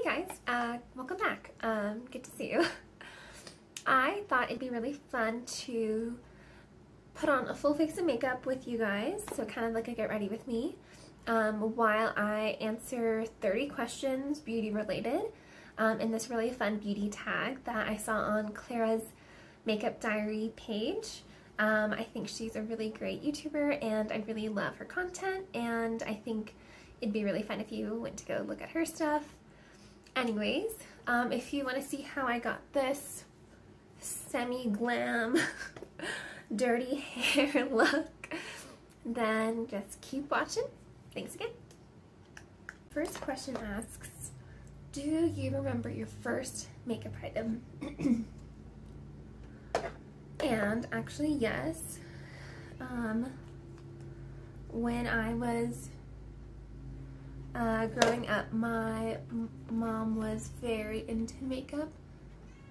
Hey guys, welcome back. Good to see you. I thought it'd be really fun to put on a full face of makeup with you guys, so kind of like a get ready with me, while I answer 30 questions beauty related in this really fun beauty tag that I saw on Clara's makeup diary page. I think she's a really great YouTuber and I really love her content, and I think it'd be really fun if you went to go look at her stuff. Anyways, if you want to see how I got this semi-glam dirty hair look, then just keep watching. Thanks again. First question asks, do you remember your first makeup item? And actually, yes. When I was growing up, my mom was very into makeup,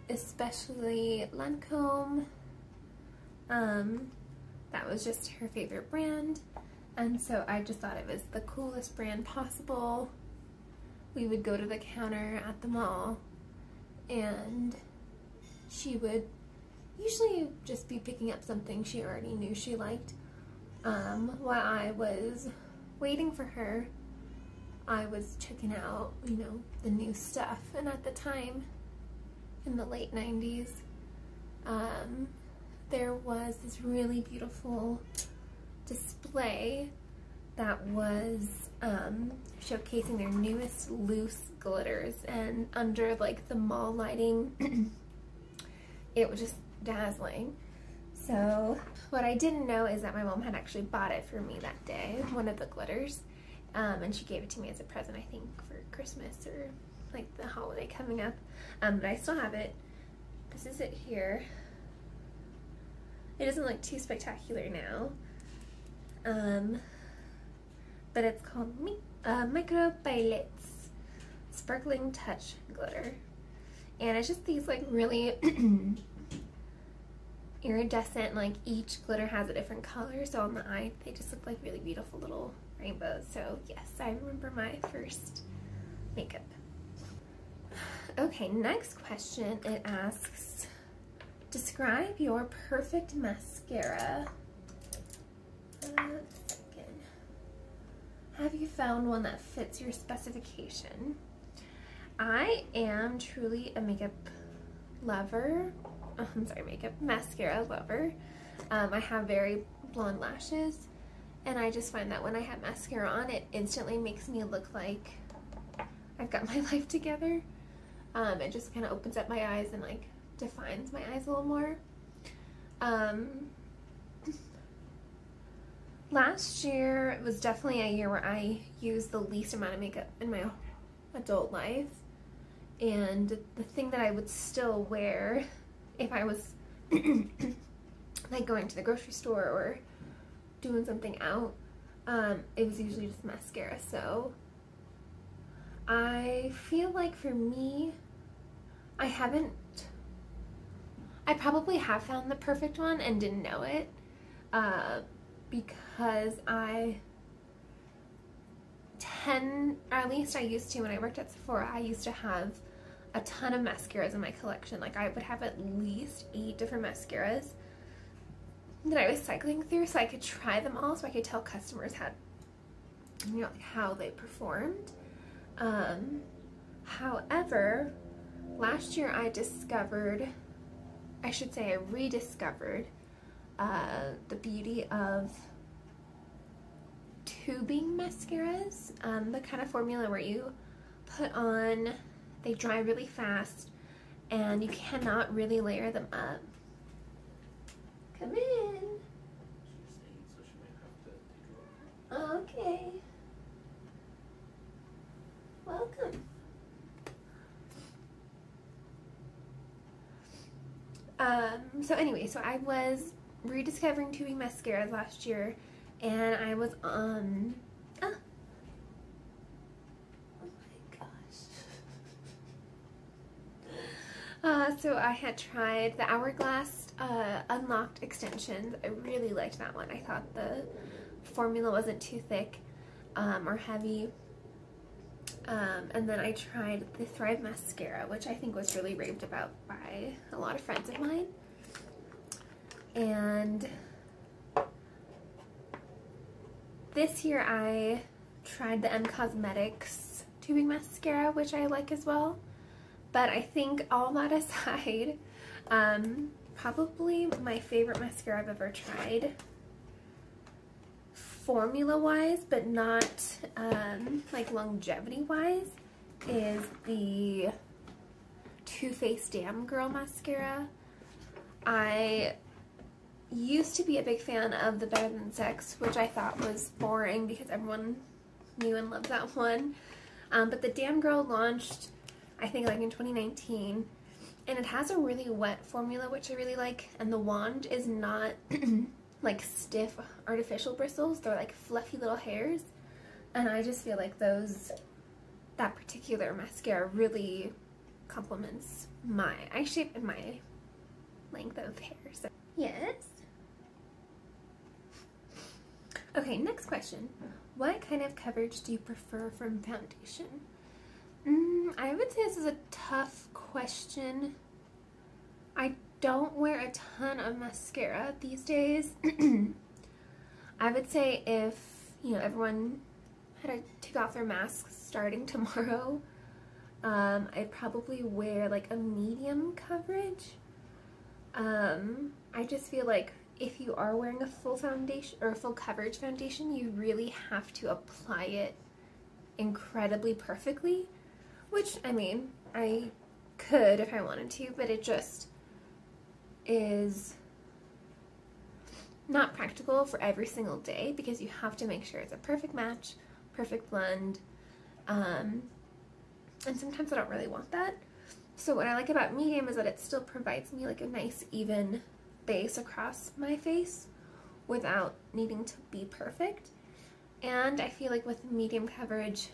especially Lancome. That was just her favorite brand, and so I just thought it was the coolest brand possible. We would go to the counter at the mall, and she would usually just be picking up something she already knew she liked. While I was waiting for her, I was checking out, you know, the new stuff. And at the time, in the late 90s, there was this really beautiful display that was showcasing their newest Loos glitters, and under like the mall lighting, it was just dazzling. So what I didn't know is that my mom had actually bought it for me that day, one of the glitters. And she gave it to me as a present, I think, for Christmas or like the holiday coming up. But I still have it. This is it here. It doesn't look too spectacular now. But it's called Micro Pilots Sparkling Touch Glitter. And it's just these like really iridescent, like each glitter has a different color, so on the eye they just look like really beautiful little rainbows. So yes, I remember my first makeup. Okay, next question, it asks, describe your perfect mascara. Have you found one that fits your specification? I am truly a makeup lover. Mascara lover. I have very blonde lashes, and I just find that when I have mascara on, it instantly makes me look like I've got my life together. It just kind of opens up my eyes and like defines my eyes a little more. Last year was definitely a year where I used the least amount of makeup in my adult life, and the thing that I would still wear if I was like going to the grocery store or doing something out, it was usually just mascara. So I feel like for me, I probably have found the perfect one and didn't know it, because at least I used to, when I worked at Sephora, I used to have a ton of mascaras in my collection. Like I would have at least 8 different mascaras that I was cycling through, so I could try them all, so I could tell customers how, you know, like how they performed. However, last year I rediscovered the beauty of tubing mascaras, the kind of formula where you put on, they dry really fast, and you cannot really layer them up. Come in. Okay. Welcome. So anyway, so I was rediscovering tubing mascaras last year, and I was on so I had tried the Hourglass Unlocked extensions. I really liked that one. I thought the formula wasn't too thick or heavy. And then I tried the Thrive Mascara, which I think was really raved about by a lot of friends of mine. And this year I tried the Cosmetics tubing mascara, which I like as well. But I think all that aside, probably my favorite mascara I've ever tried, formula-wise, but not like longevity-wise, is the Too Faced Damn Girl mascara. I used to be a big fan of the Better Than Sex, which I thought was boring because everyone knew and loved that one. But the Damn Girl launched, I think, like in 2019, and it has a really wet formula, which I really like, and the wand is not like stiff artificial bristles. They're like fluffy little hairs, and I just feel like that particular mascara really complements my eye shape and my length of hair. So yes. Okay, next question. What kind of coverage do you prefer from foundation? I would say this is a tough question. I don't wear a ton of mascara these days. I would say if, you know, everyone had to take off their masks starting tomorrow, I'd probably wear like a medium coverage. I just feel like if you are wearing a full foundation or a full coverage foundation, you really have to apply it incredibly perfectly, which, I mean, I could if I wanted to, but it just is not practical for every single day because you have to make sure it's a perfect match, perfect blend, and sometimes I don't really want that. So what I like about medium is that it still provides me like a nice even base across my face without needing to be perfect. And I feel like with medium coverage,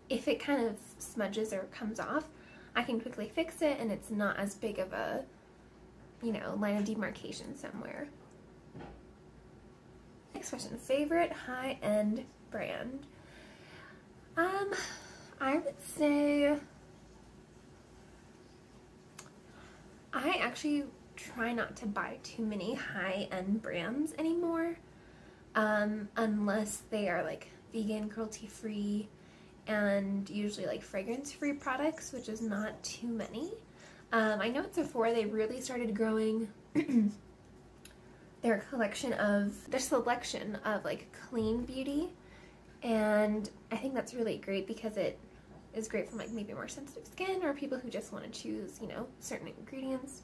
if it kind of smudges or comes off, I can quickly fix it and it's not as big of a, you know, line of demarcation somewhere. Next question, favorite high-end brand? I would say I actually try not to buy too many high-end brands anymore, unless they are like vegan, cruelty-free, and usually like fragrance-free products, which is not too many. I know at Sephora they really started growing their selection of like clean beauty, and I think that's really great because it is great for like maybe more sensitive skin or people who just want to choose, you know, certain ingredients.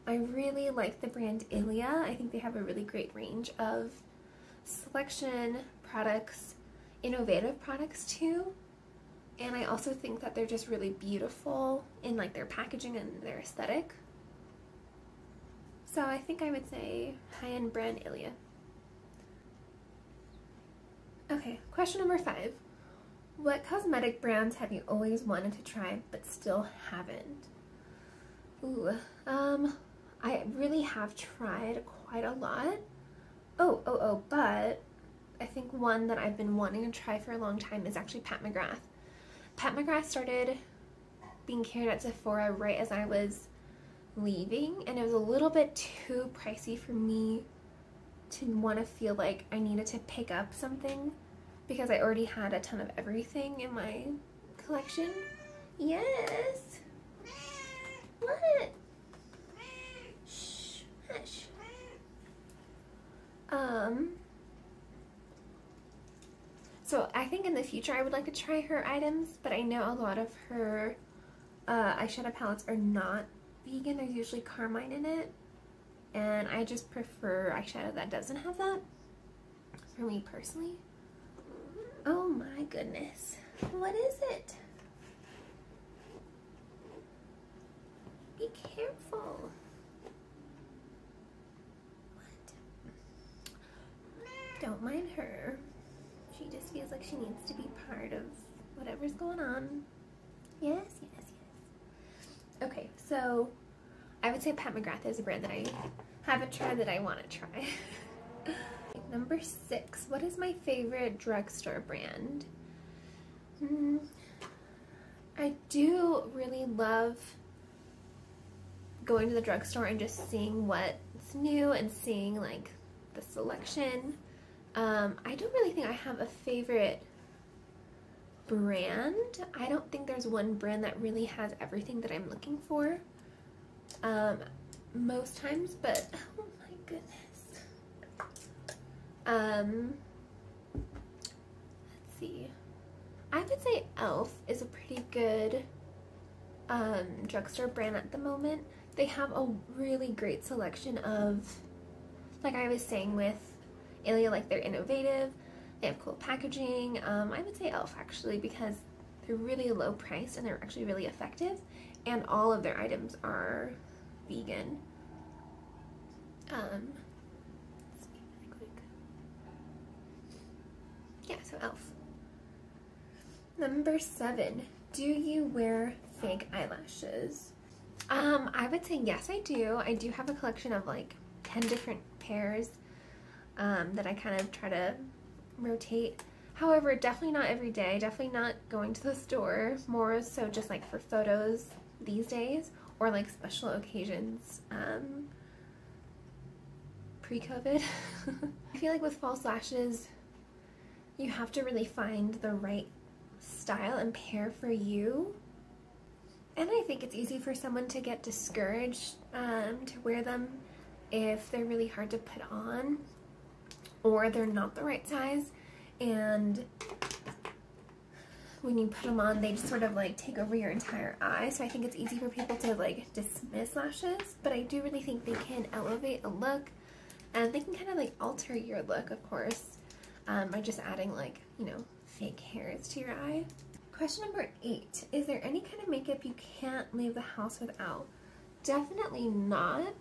I really like the brand E.L.F. I think they have a really great range of selection products, innovative products too, and I also think that they're just really beautiful in like their packaging and their aesthetic. So I think I would say high-end brand E.L.F. Okay, question number 5. What cosmetic brands have you always wanted to try but still haven't? Ooh, I really have tried quite a lot. But I think one that I've been wanting to try for a long time is actually Pat McGrath. Pat McGrath started being carried at Sephora right as I was leaving, and it was a little bit too pricey for me to want to feel like I needed to pick up something because I already had a ton of everything in my collection. Yes! What? Shh, hush. So I think in the future I would like to try her items, but I know a lot of her eyeshadow palettes are not vegan. There's usually carmine in it, and I just prefer eyeshadow that doesn't have that, for me personally. Oh my goodness. What is it? Be careful. What? Don't mind her. She just feels like she needs to be part of whatever's going on. Yes, yes, yes. Okay, so I would say Pat McGrath is a brand that I haven't tried that I want to try. Number 6. What is my favorite drugstore brand? I do really love going to the drugstore and just seeing what's new and seeing like the selection. I don't really think I have a favorite brand. I don't think there's one brand that really has everything that I'm looking for most times, but oh my goodness. Let's see. I would say E.L.F. is a pretty good drugstore brand at the moment. They have a really great selection of, like I was saying with Ilia, like they're innovative, they have cool packaging. I would say E.L.F. actually, because they're really low priced and they're actually really effective, and all of their items are vegan. Let's see really quick. Yeah, so E.L.F. Number 7, do you wear fake eyelashes? I would say yes, I do. I do have a collection of like 10 different pairs that I kind of try to rotate. However, definitely not every day, definitely not going to the store, more so just like for photos these days or like special occasions pre-COVID. I feel like with false lashes, you have to really find the right style and pair for you. And I think it's easy for someone to get discouraged to wear them if they're really hard to put on or they're not the right size, and when you put them on they just sort of like take over your entire eye. So I think it's easy for people to like dismiss lashes, but I do really think they can elevate a look and they can kind of like alter your look, of course, by just adding like, you know, fake hairs to your eye. Question number 8, is there any kind of makeup you can't leave the house without? Definitely not.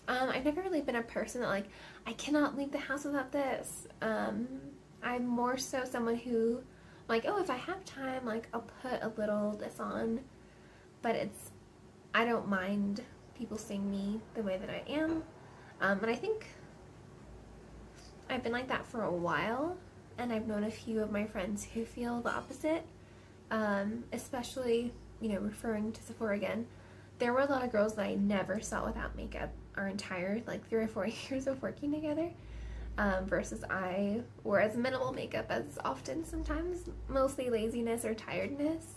I've never really been a person that like, I cannot leave the house without this. I'm more so someone who like, oh, if I have time, like I'll put a little this on, but I don't mind people seeing me the way that I am. And I think I've been like that for a while. And I've known a few of my friends who feel the opposite, especially, you know, referring to Sephora again. There were a lot of girls that I never saw without makeup our entire, like, 3 or 4 years of working together, versus I wore as minimal makeup as often sometimes, mostly laziness or tiredness.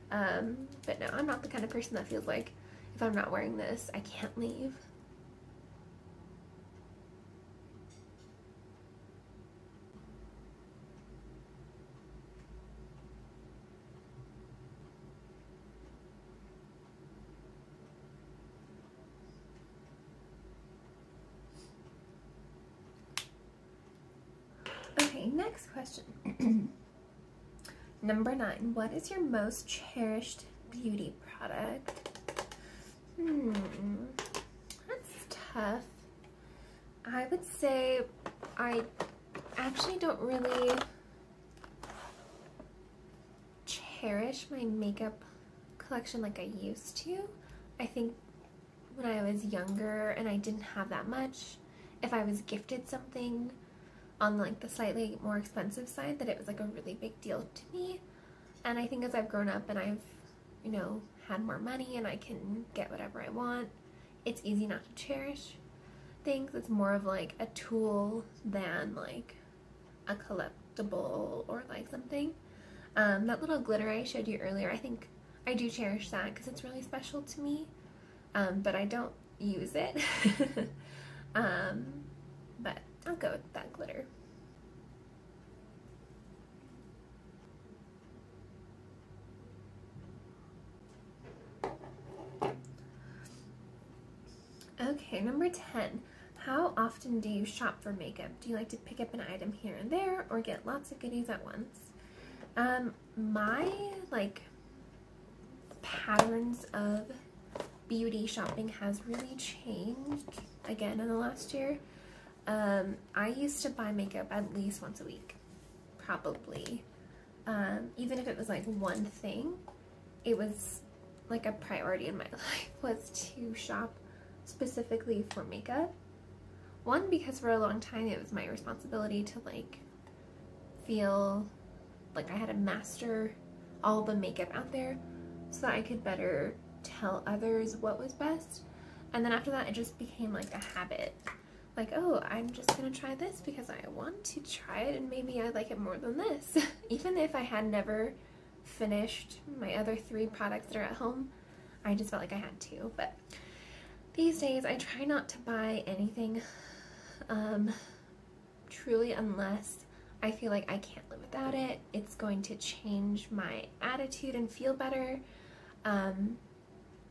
But no, I'm not the kind of person that feels like if I'm not wearing this, I can't leave. Okay, next question. Number 9, what is your most cherished beauty product? That's tough. I would say I actually don't really cherish my makeup collection like I used to. I think when I was younger and I didn't have that much, if I was gifted something on like the slightly more expensive side, that it was like a really big deal to me. And I think as I've grown up and I've, you know, had more money and I can get whatever I want, it's easy not to cherish things. It's more of like a tool than like a collectible or like something. That little glitter I showed you earlier, I think I do cherish that because it's really special to me, but I don't use it. But I'll go with that glitter. Okay, number 10. How often do you shop for makeup? Do you like to pick up an item here and there or get lots of goodies at once? My like patterns of beauty shopping has really changed again in the last year. I used to buy makeup at least once a week, probably. Even if it was like one thing, it was like a priority in my life was to shop specifically for makeup. One, because for a long time it was my responsibility to like feel like I had to master all the makeup out there so that I could better tell others what was best. And then after that, it just became like a habit. Like, oh, I'm just gonna try this because I want to try it and maybe I like it more than this. Even if I had never finished my other 3 products that are at home, I just felt like I had to. But these days, I try not to buy anything truly unless I feel like I can't live without it. It's going to change my attitude and feel better,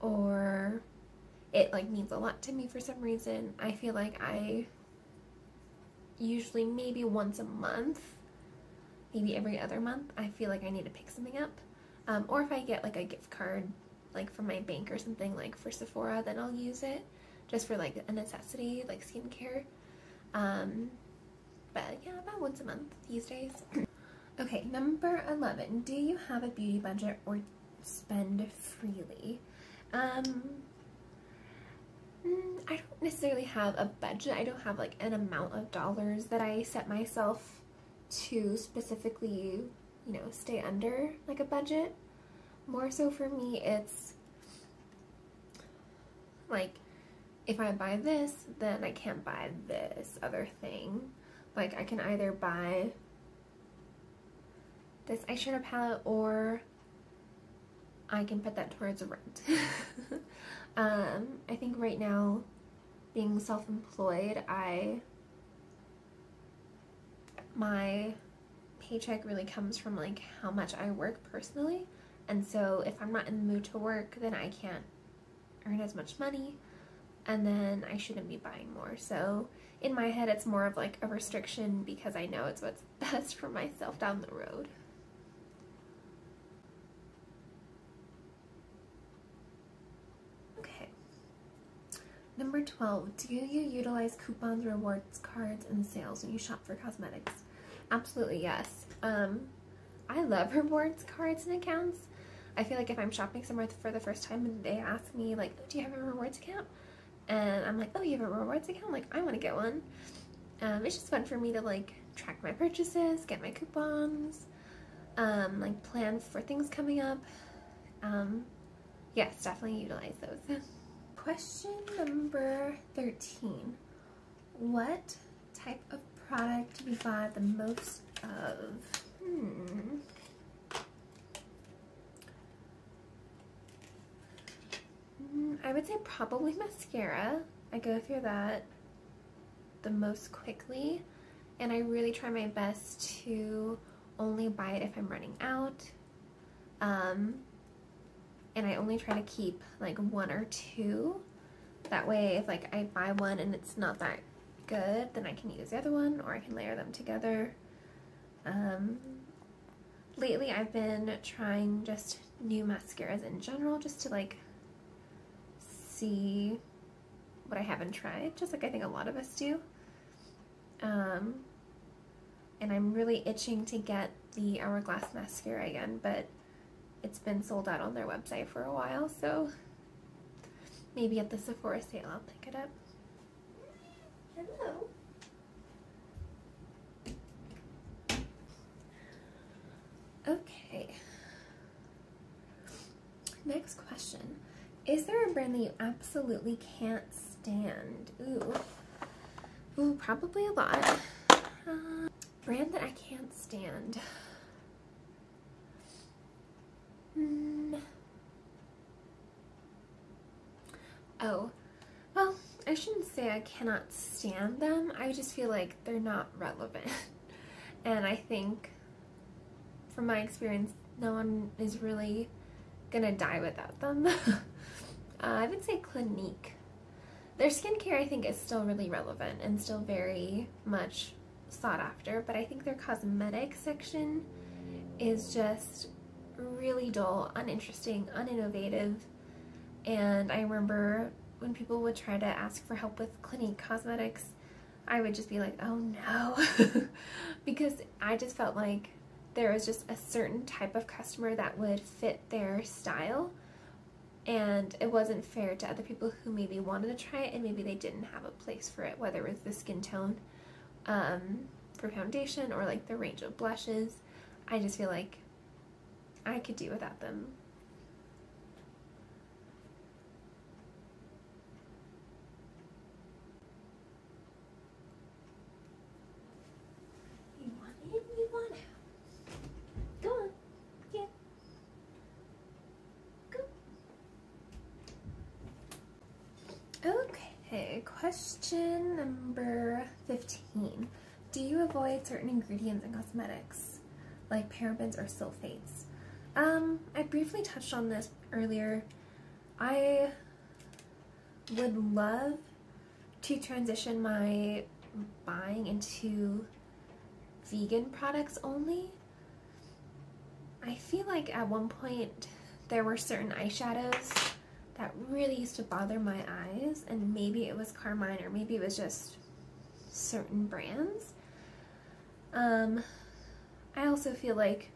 or it like means a lot to me for some reason. I feel like I usually maybe once a month, maybe every other month, I feel like I need to pick something up. Or if I get like a gift card like from my bank or something, like for Sephora, then I'll use it just for like a necessity, like skincare. But yeah, about once a month these days. Okay, number 11. Do you have a beauty budget or spend freely? I don't necessarily have a budget. I don't have like an amount of dollars that I set myself to specifically, you know, stay under like a budget. More so for me, it's like if I buy this, then I can't buy this other thing. Like I can either buy this eyeshadow palette or I can put that towards rent. I think right now, being self-employed, my paycheck really comes from like how much I work personally, and so if I'm not in the mood to work, then I can't earn as much money, and then I shouldn't be buying more. So in my head, it's more of like a restriction because I know it's what's best for myself down the road. Number 12, do you utilize coupons, rewards, cards, and sales when you shop for cosmetics? Absolutely, yes. I love rewards cards and accounts. I feel like if I'm shopping somewhere for the first time and they ask me like, oh, do you have a rewards account? And I'm like, oh, you have a rewards account? Like, I want to get one. It's just fun for me to like track my purchases, get my coupons, like plan for things coming up. Yes, definitely utilize those. Question number 13. What type of product do you buy the most of? I would say probably mascara. I go through that the most quickly, and I really try my best to only buy it if I'm running out. And I only try to keep like 1 or 2. That way if like I buy one and it's not that good, then I can use the other one, or I can layer them together. Lately I've been trying just new mascaras in general, just to like see what I haven't tried, just like I think a lot of us do. And I'm really itching to get the Hourglass mascara again, but it's been sold out on their website for a while, so maybe at the Sephora sale I'll pick it up. Hello. Okay. Next question. Is there a brand that you absolutely can't stand? Ooh, probably a lot. Brand that I can't stand. Oh, well, I shouldn't say I cannot stand them. I just feel like they're not relevant. And I think, from my experience, no one is really gonna die without them. I would say Clinique. Their skincare, I think, is still really relevant and still very much sought after, but I think their cosmetic section is just really dull, uninteresting, uninnovative. And I remember when people would try to ask for help with Clinique cosmetics, I would just be like, oh no, because I just felt like there was just a certain type of customer that would fit their style, and it wasn't fair to other people who maybe wanted to try it and maybe they didn't have a place for it, whether it was the skin tone for foundation or like the range of blushes. I just feel like I could do without them. You want it, you want it. Go on. Yeah. Go. Okay, question number 15. Do you avoid certain ingredients in cosmetics, like parabens or sulfates? I briefly touched on this earlier. I would love to transition my buying into vegan products only. I feel like at one point there were certain eyeshadows that really used to bother my eyes, and maybe it was Carmine or maybe it was just certain brands. I also feel like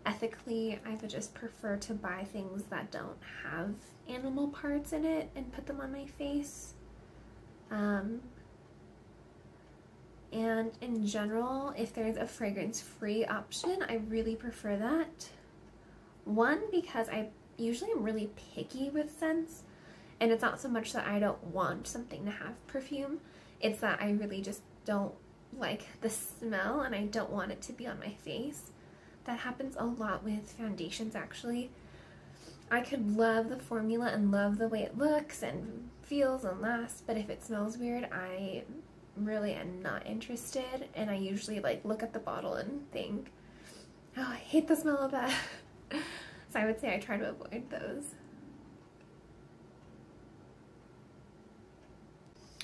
ethically I would just prefer to buy things that don't have animal parts in it and put them on my face. And in general, if there's a fragrance-free option, I really prefer that. One, because I usually am really picky with scents, and it's not so much that I don't want something to have perfume, it's that I really just don't like the smell and I don't want it to be on my face. That happens a lot with foundations, actually. I could love the formula and love the way it looks and feels and lasts, but if it smells weird, I really am not interested, and I usually like look at the bottle and think, oh, I hate the smell of that. So I would say I try to avoid those.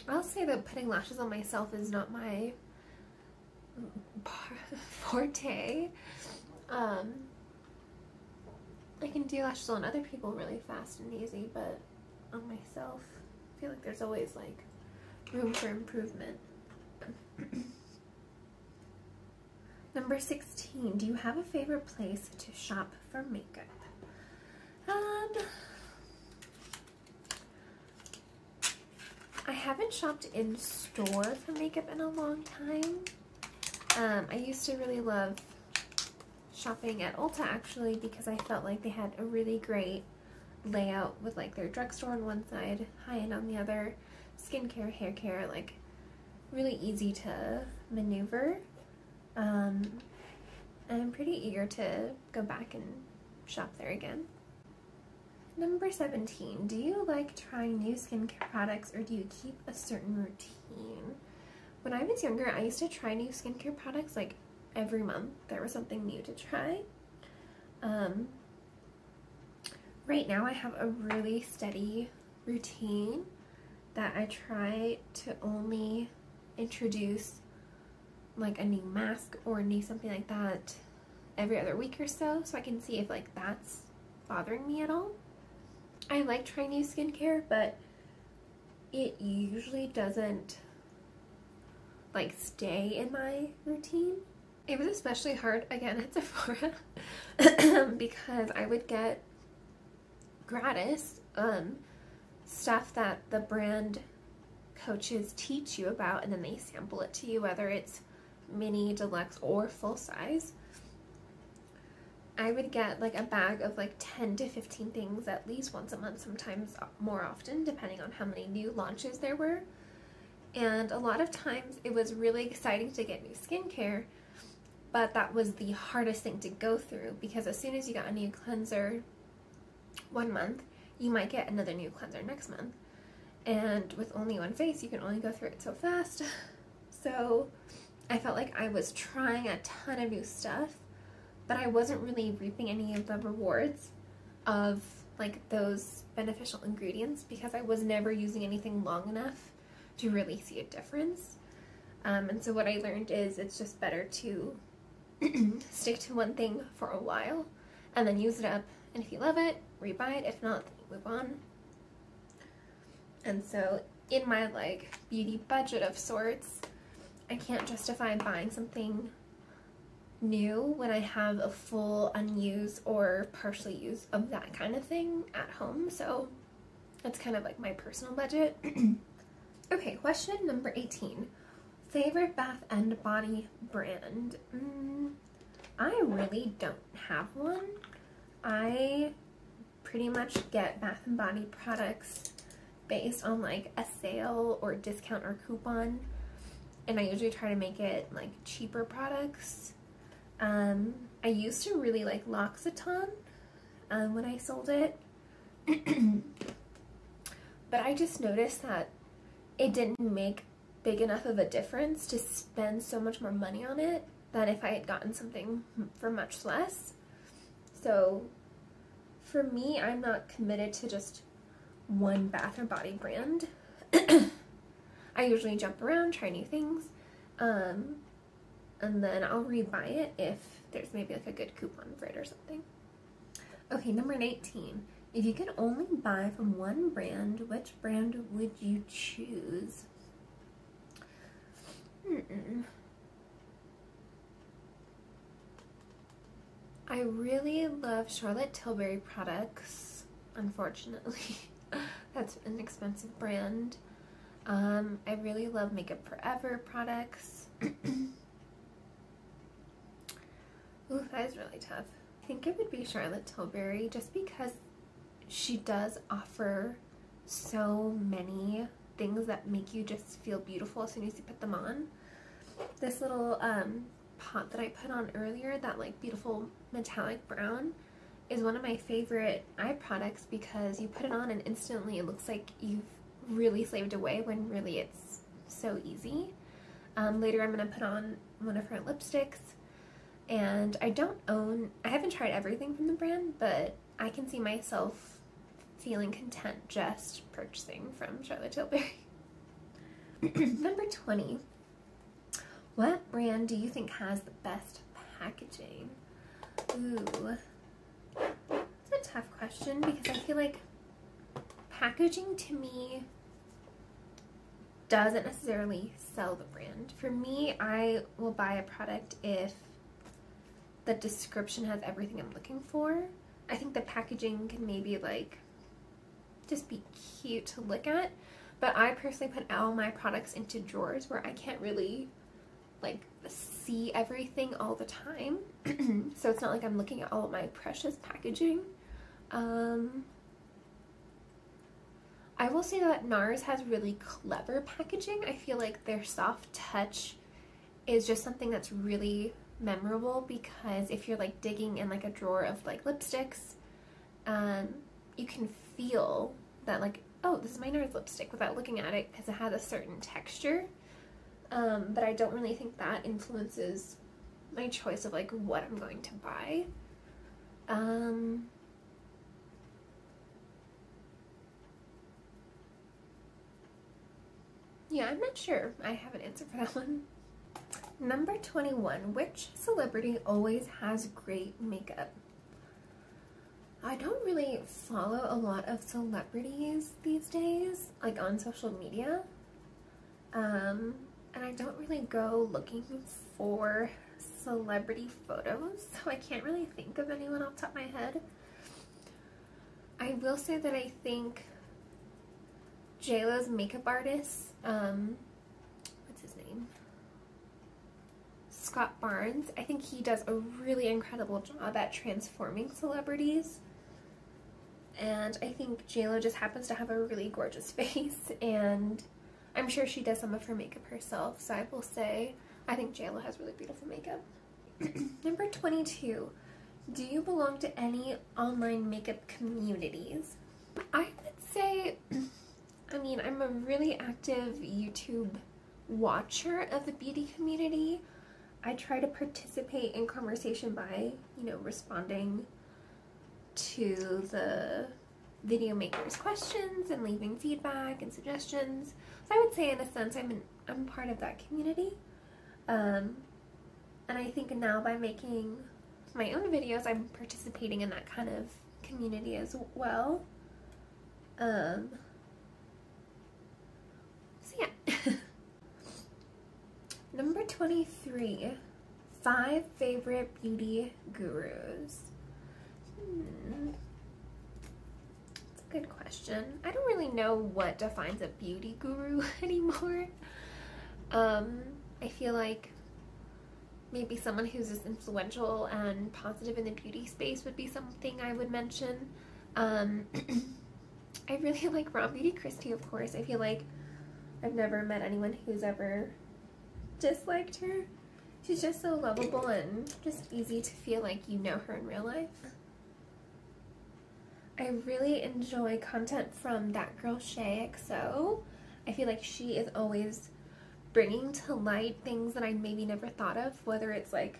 I'll say that putting lashes on myself is not my forte. I can do lashes on other people really fast and easy, but on myself, I feel like there's always like room for improvement. Number 16, do you have a favorite place to shop for makeup? I haven't shopped in store for makeup in a long time. I used to really love shopping at Ulta, actually, because I felt like they had a really great layout with like their drugstore on one side, high-end on the other, skincare, hair care, like really easy to maneuver. And I'm pretty eager to go back and shop there again. Number 17, do you like trying new skincare products or do you keep a certain routine? When I was younger, I used to try new skincare products like every month. There was something new to try. Right now I have a really steady routine that I try to only introduce like a new mask or a new something like that every other week or so I can see if like that's bothering me at all. I like trying new skincare, but it usually doesn't like stay in my routine. It was especially hard again at Sephora because I would get gratis stuff that the brand coaches teach you about, and then they sample it to you, whether it's mini, deluxe, or full size. I would get like a bag of like 10 to 15 things at least once a month, sometimes more often, depending on how many new launches there were. And a lot of times it was really exciting to get new skincare, but that was the hardest thing to go through, because as soon as you got a new cleanser one month, you might get another new cleanser next month. And with only one face, you can only go through it so fast. So I felt like I was trying a ton of new stuff, but I wasn't really reaping any of the rewards of like those beneficial ingredients because I was never using anything long enough to really see a difference. And so what I learned is it's just better to stick to one thing for a while and then use it up, and if you love it, rebuy it. If not, then you move on. And so in my like beauty budget of sorts, I can't justify buying something new when I have a full unused or partially used of that kind of thing at home. So that's kind of like my personal budget. Okay, question number 18. Favorite bath and body brand? I really don't have one. I pretty much get Bath & Body products based on like a sale or discount or coupon, and I usually try to make it like cheaper products. I used to really like L'Occitane when I sold it, but I just noticed that it didn't make big enough of a difference to spend so much more money on it than if I had gotten something for much less. So for me, I'm not committed to just one Bath & Body brand. I usually jump around, try new things, and then I'll rebuy it if there's maybe like a good coupon for it or something. Okay, number 19. If you could only buy from one brand, which brand would you choose? I really love Charlotte Tilbury products, unfortunately. That's an expensive brand. I really love Makeup Forever products. Ooh, that is really tough. I think it would be Charlotte Tilbury just because she does offer so many things that make you just feel beautiful as soon as you put them on. This little pot that I put on earlier, that like beautiful metallic brown, is one of my favorite eye products because you put it on and instantly it looks like you've really slaved away when really it's so easy. Later I'm going to put on one of her lipsticks, and I haven't tried everything from the brand, but I can see myself feeling content just purchasing from Charlotte Tilbury. Number 20. What brand do you think has the best packaging? Ooh, it's a tough question because I feel like packaging to me doesn't necessarily sell the brand. For me, I will buy a product if the description has everything I'm looking for. I think the packaging can maybe like just be cute to look at, but I personally put all my products into drawers where I can't really like see everything all the time. So it's not like I'm looking at all of my precious packaging. I will say that NARS has really clever packaging. I feel like their soft touch is just something that's really memorable, because if you're like digging in like a drawer of like lipsticks, you can feel that like, oh, this is my NARS lipstick without looking at it because it has a certain texture. But I don't really think that influences my choice of like what I'm going to buy. Yeah, I'm not sure. I have an answer for that one. Number 21. Which celebrity always has great makeup? I don't really follow a lot of celebrities these days, like on social media. And I don't really go looking for celebrity photos, so I can't really think of anyone off the top of my head. I will say that I think JLo's makeup artist, what's his name? Scott Barnes. I think he does a really incredible job at transforming celebrities. And I think JLo just happens to have a really gorgeous face, and I'm sure she does some of her makeup herself, so I will say I think JLo has really beautiful makeup. Number 22. Do you belong to any online makeup communities? I would say, I mean, I'm a really active YouTube watcher of the beauty community. I try to participate in conversation by, you know, responding to the video makers' questions and leaving feedback and suggestions. So I would say in a sense I'm part of that community. And I think now by making my own videos, I'm participating in that kind of community as well. So yeah. Number 23. 5 favorite beauty gurus. That's a good question. I don't really know what defines a beauty guru anymore. I feel like maybe someone who's just influential and positive in the beauty space would be something I would mention. I really like Raw Beauty Christie, of course. I feel like I've never met anyone who's ever disliked her. She's just so lovable and just easy to feel like you know her in real life. I really enjoy content from That Girl Shay XO. I feel like she is always bringing to light things that I maybe never thought of, whether it's like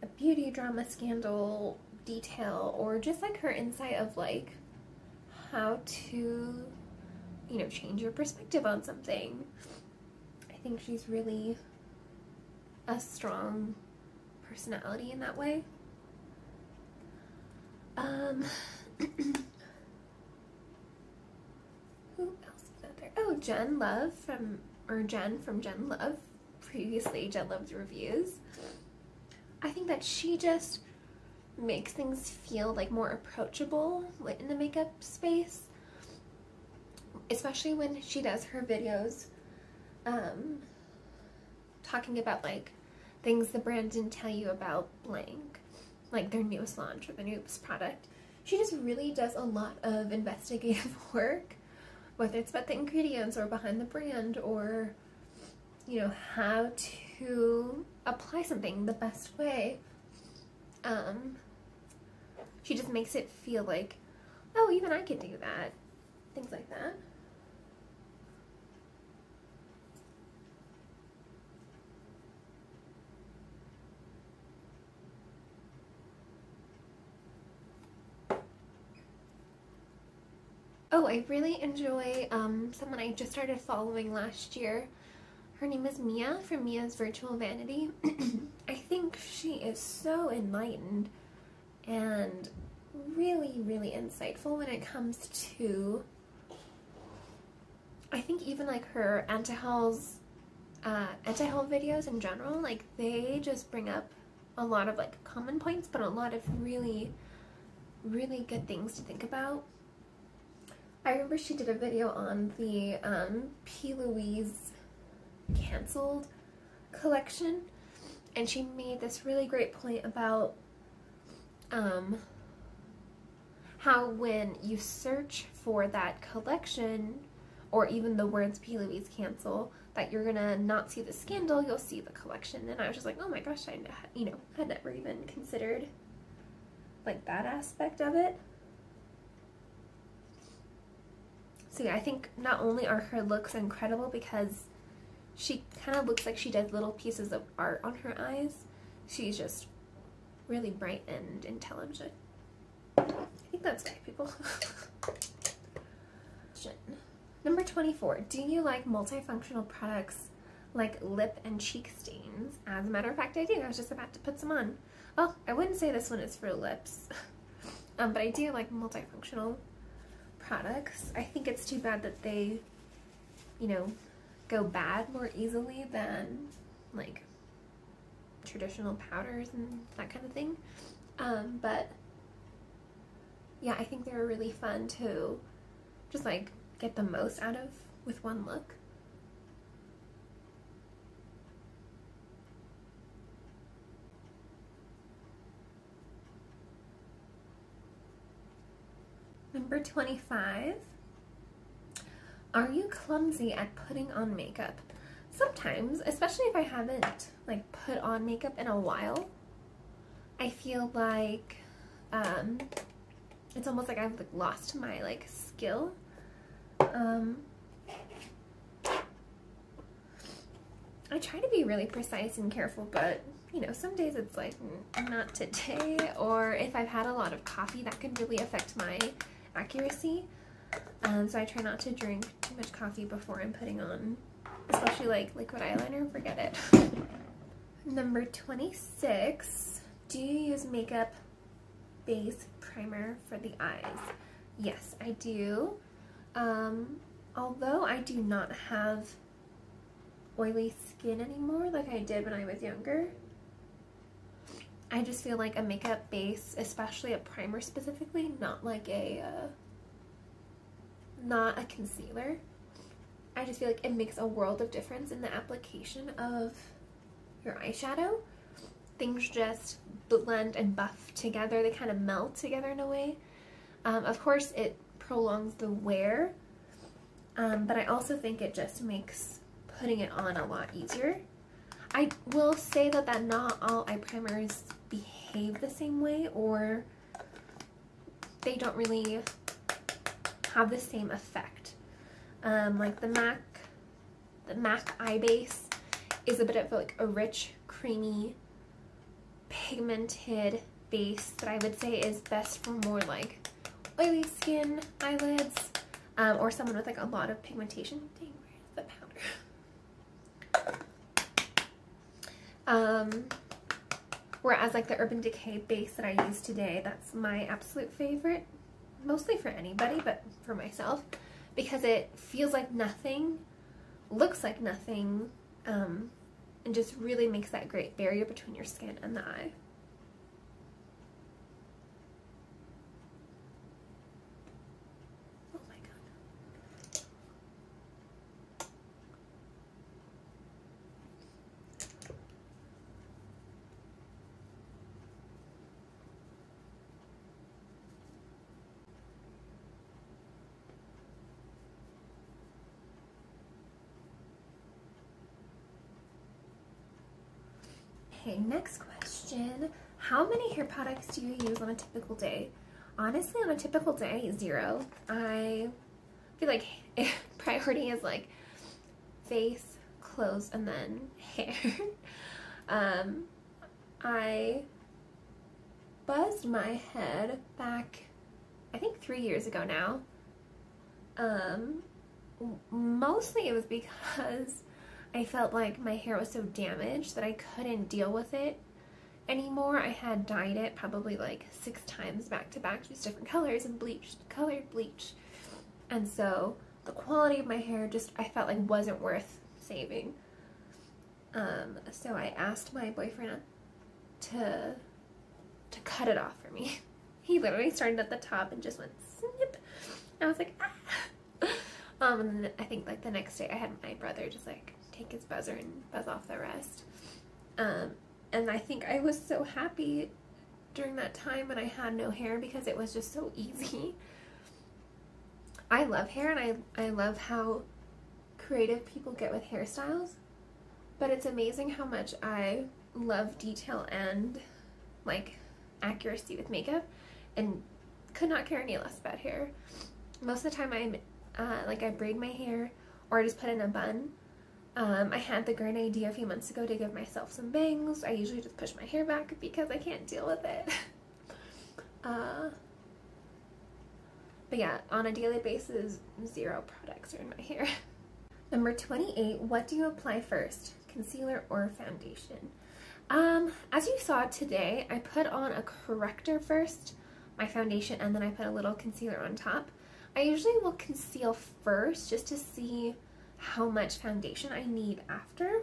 a beauty drama scandal detail or just like her insight of like how to, you know, change your perspective on something. I think she's really a strong personality in that way. Who else is out there? Oh, Jen from Jen Love, previously Jen Love's Reviews. I think that she just makes things feel like more approachable in the makeup space, especially when she does her videos talking about like things the brand didn't tell you about blank, like their newest launch or the newest product. She just really does a lot of investigative work, whether it's about the ingredients or behind the brand or, you know, how to apply something the best way. She just makes it feel like, oh, even I can do that. Things like that. Oh, I really enjoy someone I just started following last year. Her name is Mia from Mia's Virtual Vanity. I think she is so enlightened and really, really insightful when it comes to, I think even like her anti-haul videos in general, like they just bring up a lot of like common points, but a lot of really, really good things to think about. I remember she did a video on the P. Louise canceled collection, and she made this really great point about how when you search for that collection or even the words P. Louise cancel, that you're gonna not see the scandal, you'll see the collection. And I was just like, oh my gosh, I had never even considered like that aspect of it. So yeah, I think not only are her looks incredible because she kind of looks like she does little pieces of art on her eyes, she's just really bright and intelligent. I think that's it, people. Number 24. Do you like multifunctional products like lip and cheek stains? As a matter of fact, I do. I was just about to put some on. Well, I wouldn't say this one is for lips, but I do like multifunctional products. I think it's too bad that they, you know, go bad more easily than like traditional powders and that kind of thing. But yeah, I think they're really fun to just like get the most out of with one look. Number 25. Are you clumsy at putting on makeup? Sometimes, especially if I haven't like put on makeup in a while, I feel like it's almost like I've like lost my like skill. I try to be really precise and careful, but you know, some days it's like not today, or if I've had a lot of coffee, that can really affect my accuracy. So I try not to drink too much coffee before I'm putting on, especially like liquid eyeliner. Forget it. Number 26. Do you use makeup base primer for the eyes? Yes, I do. Although I do not have oily skin anymore like I did when I was younger, I just feel like a makeup base, especially a primer specifically, not like not a concealer, I just feel like it makes a world of difference in the application of your eyeshadow. things just blend and buff together. They kind of melt together in a way. Of course, it prolongs the wear, but I also think it just makes putting it on a lot easier. I will say that not all eye primers behave the same way, or they don't really have the same effect. Like the MAC eye base is a bit of like a rich, creamy, pigmented base that I would say is best for more like oily skin, eyelids, or someone with like a lot of pigmentation. Dang, where's the powder? Whereas like the Urban Decay base that I use today, that's my absolute favorite, mostly for anybody, but for myself, because it feels like nothing, looks like nothing, and just really makes that great barrier between your skin and the eye. Oh my god. Okay, next question. How many hair products do you use on a typical day? Honestly, on a typical day, 0. I feel like priority is like face, clothes, and then hair. I buzzed my head back, I think 3 years ago now. Mostly it was because I felt like my hair was so damaged that I couldn't deal with it anymore. I had dyed it probably like 6 times back to back, just different colors, and colored bleach. And so the quality of my hair just, I felt like wasn't worth saving. So I asked my boyfriend to cut it off for me. He literally started at the top and just went snip. I was like, ah. And then I think like the next day I had my brother just like take his buzzer and buzz off the rest. And I think I was so happy during that time when I had no hair because it was just so easy. I love hair, and I love how creative people get with hairstyles, but it's amazing how much I love detail and like accuracy with makeup and could not care any less about hair. Most of the time I'm like I braid my hair or I just put in a bun. I had the great idea a few months ago to give myself some bangs. I usually just push my hair back because I can't deal with it. But yeah, on a daily basis, 0 products are in my hair. Number 28, what do you apply first? Concealer or foundation? As you saw today, I put on a corrector first, my foundation, and then I put a little concealer on top. I usually will conceal first just to see how much foundation I need after.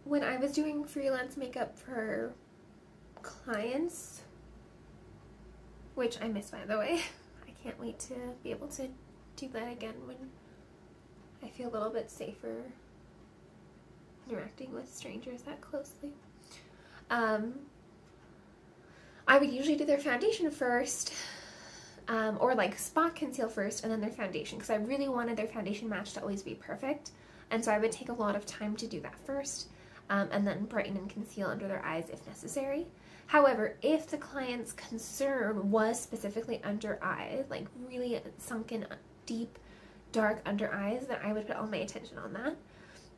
When I was doing freelance makeup for clients, which I miss, by the way, I can't wait to be able to do that again when I feel a little bit safer interacting with strangers that closely. I would usually do their foundation first, or like spot conceal first and then their foundation, because I really wanted their foundation match to always be perfect, and so I would take a lot of time to do that first, and then brighten and conceal under their eyes if necessary. However, if the client's concern was specifically under eye, like really sunken, deep, dark under eyes, then I would put all my attention on that.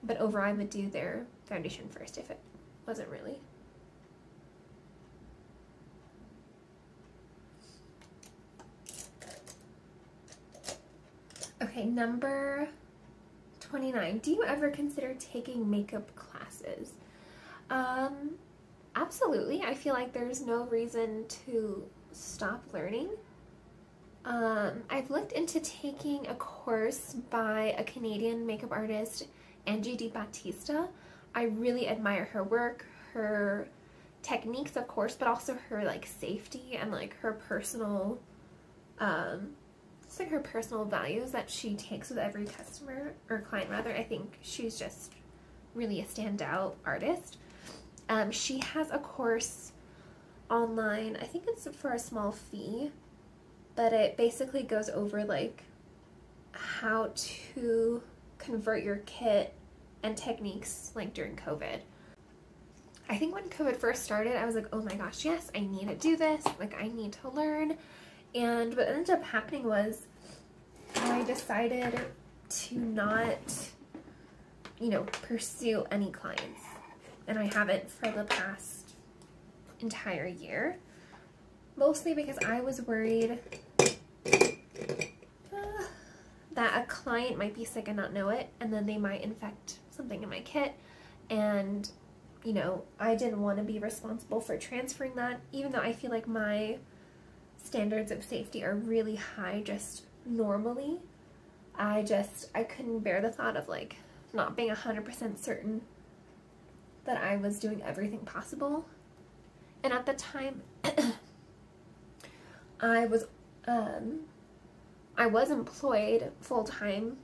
But overall, I would do their foundation first if it wasn't really. Okay, number 29. Do you ever consider taking makeup classes? Absolutely. I feel like there's no reason to stop learning. I've looked into taking a course by a Canadian makeup artist, Angie Di-Battista. I really admire her work, her techniques, of course, but also her like safety and like her personal, it's like her personal values that she takes with every customer, or client rather. I think she's just really a standout artist. She has a course online. I think it's for a small fee, but it basically goes over like how to convert your kit and techniques like during COVID. I think when COVID first started, I was like, oh my gosh, yes, I need to do this. Like, I need to learn. And what ended up happening was I decided to not, you know, pursue any clients. And I haven't for the past entire year. Mostly because I was worried that a client might be sick and not know it, and then they might infect something in my kit. And, you know, I didn't want to be responsible for transferring that, even though I feel like my standards of safety are really high just normally. I couldn't bear the thought of like not being 100% certain that I was doing everything possible. And at the time, I was employed full-time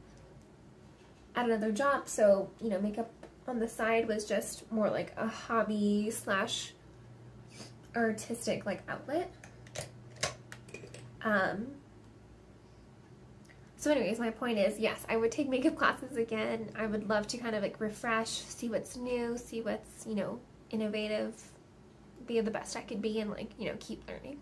at another job, so, you know, makeup on the side was just more like a hobby slash artistic like outlet. So anyways, my point is, yes, I would take makeup classes again. I would love to kind of like refresh, see what's new, see what's, you know, innovative, be the best I could be, and like, you know, keep learning.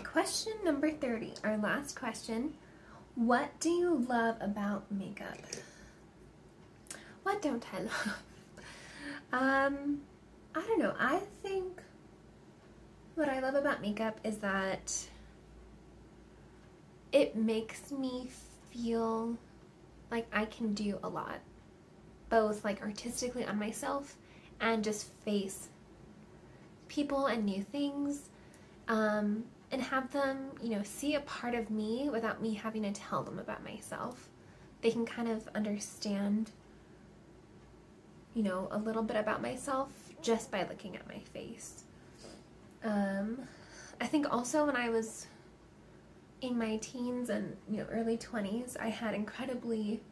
Question number 30, our last question. What do you love about makeup? What don't I love? I don't know. I think what I love about makeup is that it makes me feel like I can do a lot, both like artistically on myself and just face people and new things. And have them, you know, see a part of me without me having to tell them about myself. They can kind of understand, you know, a little bit about myself just by looking at my face. I think also when I was in my teens and, you know, early 20s, I had incredibly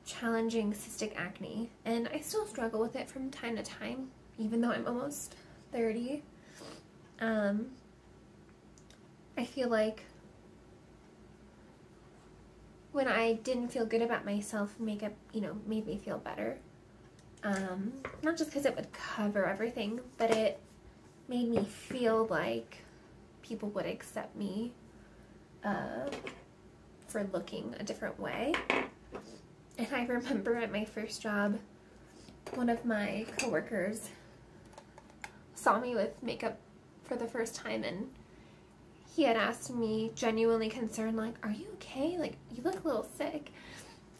challenging cystic acne, and I still struggle with it from time to time, even though I'm almost 30. I feel like when I didn't feel good about myself, makeup, you know, made me feel better. Not just because it would cover everything, but it made me feel like people would accept me for looking a different way. And I remember at my first job, one of my coworkers saw me with makeup for the first time, and he had asked me, genuinely concerned, like, are you okay? Like, you look a little sick.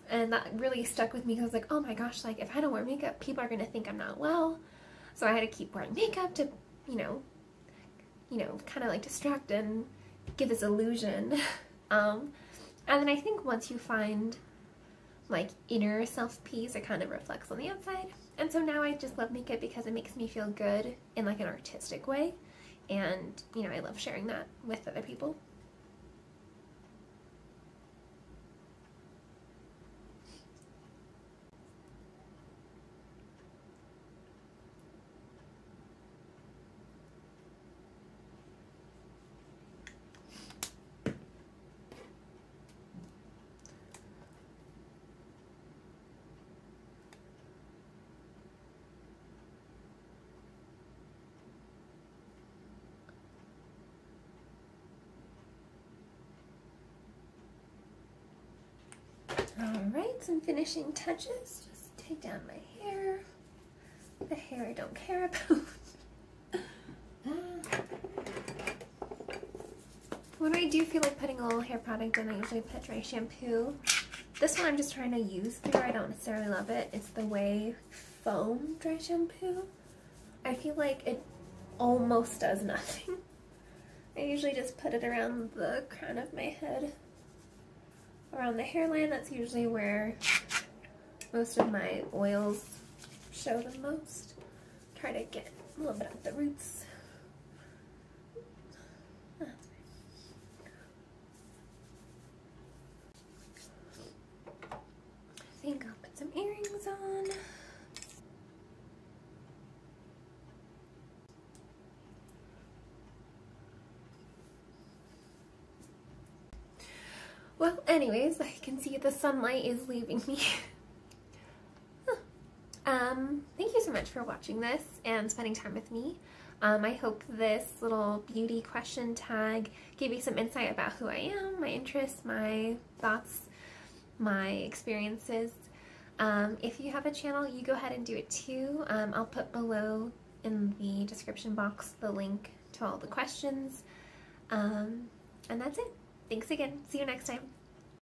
And that really stuck with me, because I was like, oh my gosh, like, if I don't wear makeup, people are going to think I'm not well. So I had to keep wearing makeup to, you know, kind of like distract and give this illusion. And then I think once you find, like, inner self-peace, it kind of reflects on the outside. And so now I just love makeup because it makes me feel good in, like, an artistic way. And, you know, I love sharing that with other people. Alright, some finishing touches. Just take down my hair. The hair I don't care about. When I do feel like putting a little hair product in, I usually put dry shampoo. This one I'm just trying to use through. I don't necessarily love it. It's the Way Foam dry shampoo. I feel like it almost does nothing. I usually just put it around the crown of my head, around the hairline. That's usually where most of my oils show the most. Try to get a little bit of the roots. I think I'll put some earrings on. Well, anyways, I can see the sunlight is leaving me. Thank you so much for watching this and spending time with me. I hope this little beauty question tag gave you some insight about who I am, my interests, my thoughts, my experiences. If you have a channel, you go ahead and do it too. I'll put below in the description box the link to all the questions. And that's it. Thanks again. See you next time.